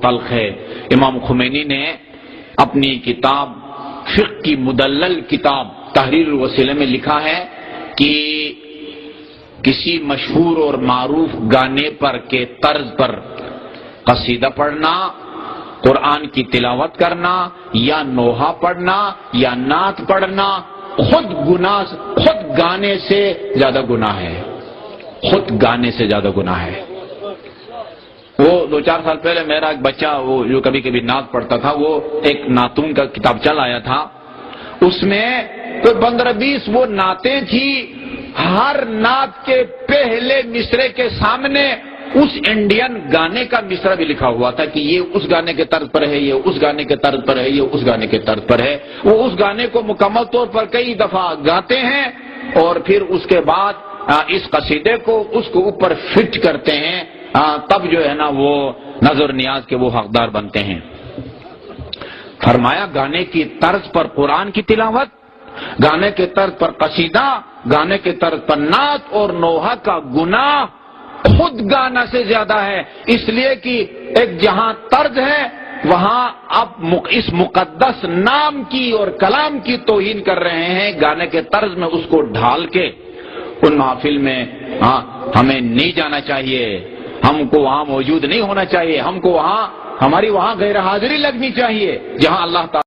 تلخ ہے۔ امام خمینی نے اپنی کتاب فقہ کی مدلل کتاب تحریر الوسیلہ میں لکھا ہے کہ کسی مشہور اور معروف گانے پر کے طرز پر قصیدہ پڑھنا، قرآن کی تلاوت کرنا یا نوحہ پڑھنا یا نعت پڑھنا خود گانے سے زیادہ گناہ ہے، خود گانے سے زیادہ گناہ ہے۔ وہ 2-4 سال پہلے میرا ایک بچہ وہ جو کبھی کبھی نعت پڑھتا تھا، وہ ایک نعتوں کا کتاب چل آیا تھا، اس میں تو 15-20 وہ نعتیں تھی، ہر نعت کے پہلے مصرے کے سامنے اس انڈین گانے کا مصرع بھی لکھا ہوا تھا کہ یہ اس گانے کے طرز پر ہے، یہ اس گانے کے طرز پر ہے، یہ اس گانے کے طرز پر ہے۔ وہ اس گانے کو مکمل طور پر کئی دفعہ گاتے ہیں اور پھر اس کے بعد اس قصیدے کو اس کو اوپر فٹ کرتے ہیں، تب جو ہے نا وہ نظر نیاز کے وہ حقدار بنتے ہیں۔ فرمایا گانے کی طرز پر قرآن کی تلاوت، گانے کے طرز پر قصیدہ، گانے کے طرز پر نعت اور نوحہ کا گناہ خود گانا سے زیادہ ہے، اس لیے کہ ایک جہاں طرز ہے وہاں اب اس مقدس نام کی اور کلام کی توہین کر رہے ہیں، گانے کے طرز میں اس کو ڈھال کے ان محافل میں ہمیں نہیں جانا چاہیے، ہم کو وہاں موجود نہیں ہونا چاہیے، ہم کو وہاں ہماری وہاں غیر حاضری لگنی چاہیے جہاں اللہ تعالیٰ